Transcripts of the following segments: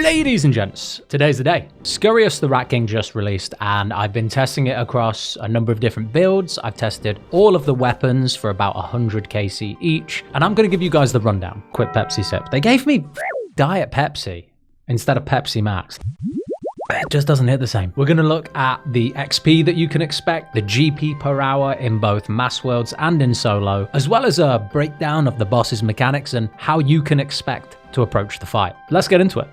Ladies and gents, today's the day. Scurrius the Rat King just released and I've been testing it across a number of different builds. I've tested all of the weapons for about 100 KC each, and I'm going to give you guys the rundown. Quick Pepsi sip. They gave me Diet Pepsi instead of Pepsi Max. It just doesn't hit the same. We're going to look at the XP that you can expect, the GP per hour in both Mass Worlds and in solo, as well as a breakdown of the boss's mechanics and how you can expect to approach the fight. Let's get into it.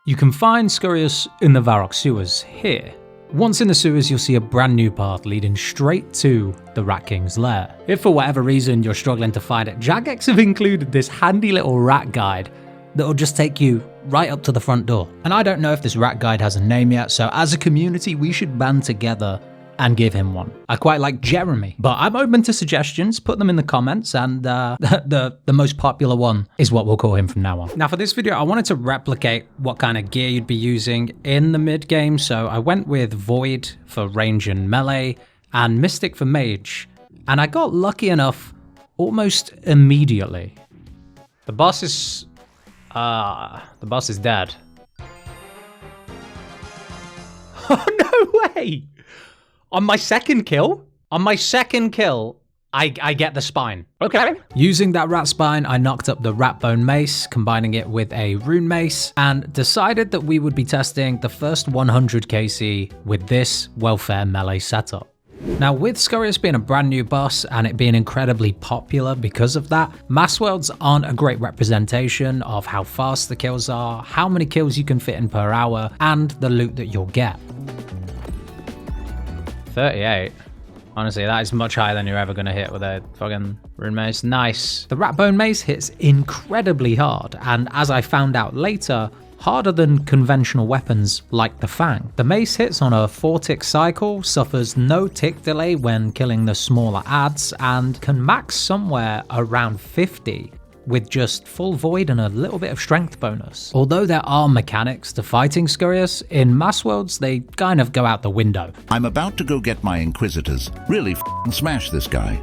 You can find Scurrius in the Varrock sewers here. Once in the sewers, you'll see a brand new path leading straight to the Rat King's lair. If for whatever reason you're struggling to find it, Jagex have included this handy little rat guide that'll just take you right up to the front door. And I don't know if this rat guide has a name yet, so as a community we should band together and give him one. I quite like Jeremy, but I'm open to suggestions. Put them in the comments, and the most popular one is what we'll call him from now on. Now for this video, I wanted to replicate what kind of gear you'd be using in the mid game, so I went with Void for range and melee, and Mystic for mage, and I got lucky enough almost immediately. The boss is dead. Oh, no way! On my second kill, I get the spine. Okay. Using that rat spine, I knocked up the rat bone mace, combining it with a rune mace, and decided that we would be testing the first 100 KC with this welfare melee setup. Now, with Scurrius being a brand new boss and it being incredibly popular because of that, Mass Worlds aren't a great representation of how fast the kills are, how many kills you can fit in per hour, and the loot that you'll get. 38. Honestly, that is much higher than you're ever going to hit with a fucking rune mace. Nice. The rat bone mace hits incredibly hard, and as I found out later, harder than conventional weapons like the Fang. The mace hits on a 4-tick cycle, suffers no tick delay when killing the smaller adds, and can max somewhere around 50 with just full void and a little bit of strength bonus. Although there are mechanics to fighting Scurrius, in Mass Worlds they kind of go out the window. I'm about to go get my Inquisitors. Really smash this guy.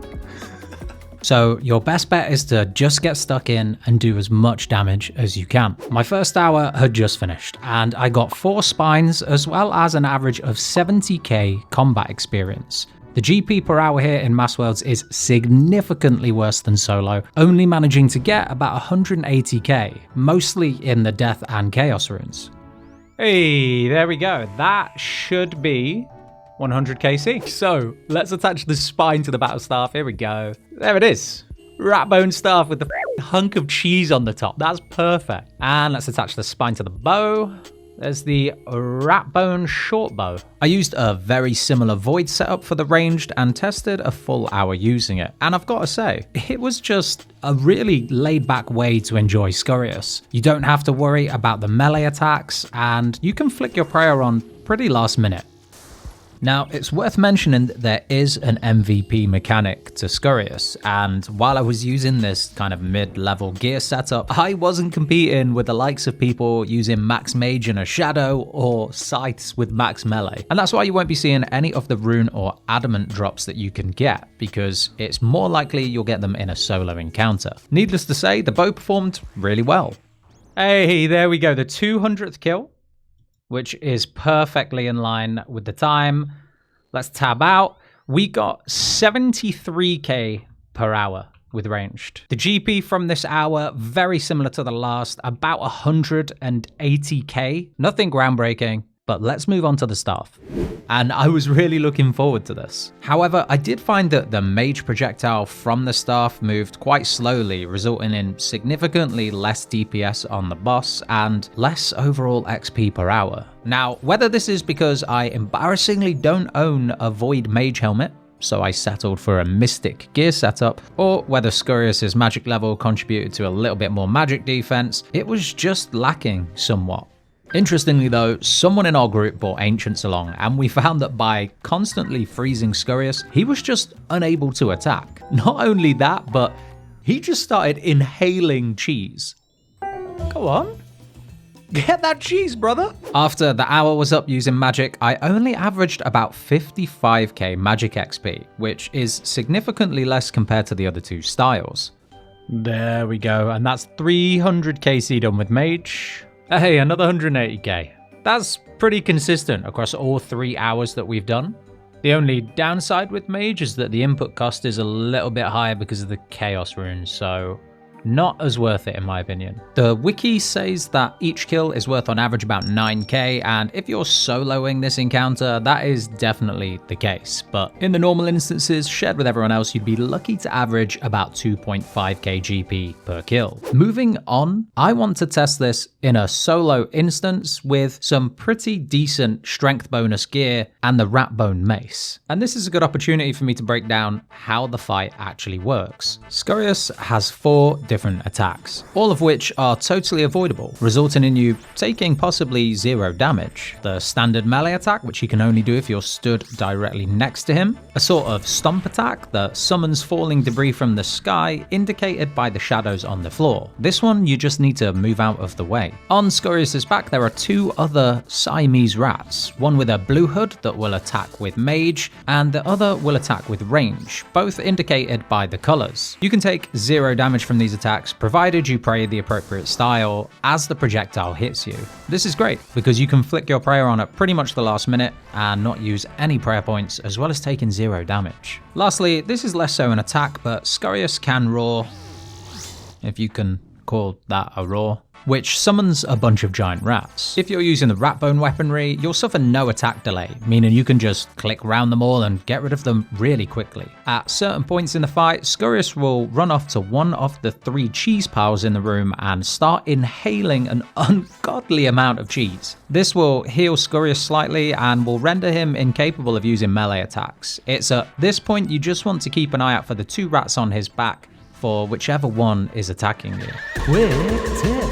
So your best bet is to just get stuck in and do as much damage as you can. My first hour had just finished, and I got 4 spines as well as an average of 70k combat experience. The GP per hour here in Mass Worlds is significantly worse than solo, only managing to get about 180k, mostly in the Death and Chaos runes. Hey, there we go. That should be 100 KC. So let's attach the spine to the battle staff. Here we go. There it is. Rat bone staff with the hunk of cheese on the top. That's perfect. And let's attach the spine to the bow. There's the rat bone short bow. I used a very similar void setup for the ranged and tested a full hour using it. And I've got to say, it was just a really laid back way to enjoy Scurrius. You don't have to worry about the melee attacks, and you can flick your prayer on pretty last minute. Now, it's worth mentioning that there is an MVP mechanic to Scurrius, and while I was using this kind of mid-level gear setup, I wasn't competing with the likes of people using max mage and a shadow or scythes with max melee. And that's why you won't be seeing any of the rune or adamant drops that you can get, because it's more likely you'll get them in a solo encounter. Needless to say, the bow performed really well. Hey, there we go, the 200th kill, which is perfectly in line with the time. Let's tab out. We got 73k per hour with ranged. The GP from this hour, very similar to the last, about 180k. Nothing groundbreaking, but let's move on to the staff. And I was really looking forward to this. However, I did find that the mage projectile from the staff moved quite slowly, resulting in significantly less DPS on the boss and less overall XP per hour. Now, whether this is because I embarrassingly don't own a void mage helmet, so I settled for a mystic gear setup, or whether Scurrius' magic level contributed to a little bit more magic defense, it was just lacking somewhat. Interestingly though, someone in our group brought Ancients along, and we found that by constantly freezing Scurrius, he was just unable to attack. Not only that, but he just started inhaling cheese. Go on. Get that cheese, brother! After the hour was up using magic, I only averaged about 55k magic XP, which is significantly less compared to the other two styles. There we go, and that's 300 KC done with mage. Hey, another 180k. That's pretty consistent across all 3 hours that we've done. The only downside with Mage is that the input cost is a little bit higher because of the Chaos runes, so not as worth it in my opinion. The wiki says that each kill is worth on average about 9k, and if you're soloing this encounter, that is definitely the case. But in the normal instances shared with everyone else, you'd be lucky to average about 2.5k GP per kill. Moving on, I want to test this in a solo instance with some pretty decent strength bonus gear and the rat bone mace. And this is a good opportunity for me to break down how the fight actually works. Scurrius has 4 different attacks, all of which are totally avoidable, resulting in you taking possibly 0 damage. The standard melee attack, which you can only do if you're stood directly next to him. A sort of stomp attack that summons falling debris from the sky, indicated by the shadows on the floor. This one you just need to move out of the way. On Scurrius's back there are 2 other Siamese rats, one with a blue hood that will attack with mage, and the other will attack with range, both indicated by the colours. You can take 0 damage from these attacks provided you pray the appropriate style as the projectile hits you. This is great because you can flick your prayer on at pretty much the last minute and not use any prayer points, as well as taking 0 damage. Lastly, this is less so an attack, but Scurrius can roar, if you can call that a roar, which summons a bunch of giant rats. If you're using the rat bone weaponry, you'll suffer no attack delay, meaning you can just click round them all and get rid of them really quickly. At certain points in the fight, Scurrius will run off to one of the 3 cheese piles in the room and start inhaling an ungodly amount of cheese. This will heal Scurrius slightly and will render him incapable of using melee attacks. It's at this point you just want to keep an eye out for the 2 rats on his back for whichever one is attacking you. Quick tip.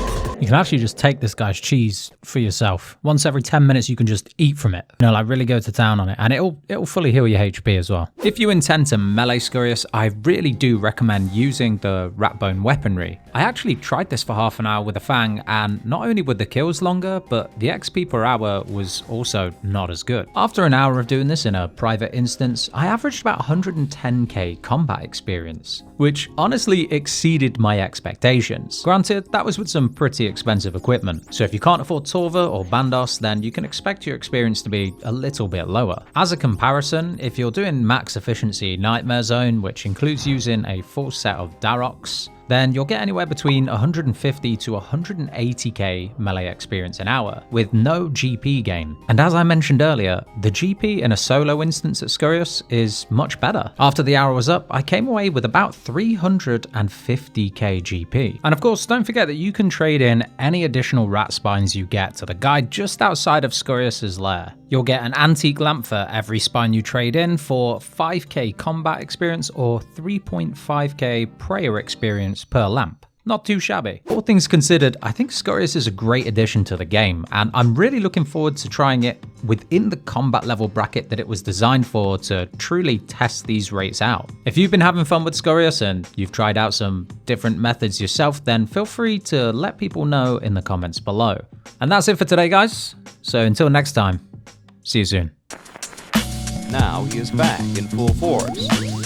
You can actually just take this guy's cheese for yourself. Once every 10 minutes you can just eat from it. You know, like really go to town on it, and it'll fully heal your HP as well. If you intend to melee Scurrius, I really do recommend using the rat bone weaponry. I actually tried this for half an hour with a fang, and not only were the kills longer, but the XP per hour was also not as good. After an hour of doing this in a private instance, I averaged about 110k combat experience, which honestly exceeded my expectations. Granted, that was with some pretty expensive equipment, so if you can't afford Torva or Bandos, then you can expect your experience to be a little bit lower. As a comparison, if you're doing max efficiency Nightmare Zone, which includes using a full set of Daroks, then you'll get anywhere between 150 to 180k melee experience an hour, with no GP gain. And as I mentioned earlier, the GP in a solo instance at Scurrius is much better. After the hour was up, I came away with about 350k GP. And of course, don't forget that you can trade in any additional rat spines you get to the guide just outside of Scurrius's lair. You'll get an antique lamp for every spine you trade in for 5k combat experience or 3.5k prayer experience per lamp. Not too shabby. All things considered, I think Scurrius is a great addition to the game, and I'm really looking forward to trying it within the combat level bracket that it was designed for to truly test these rates out. If you've been having fun with Scurrius and you've tried out some different methods yourself, then feel free to let people know in the comments below. And that's it for today, guys. So until next time, see you soon. Now he is back in full force.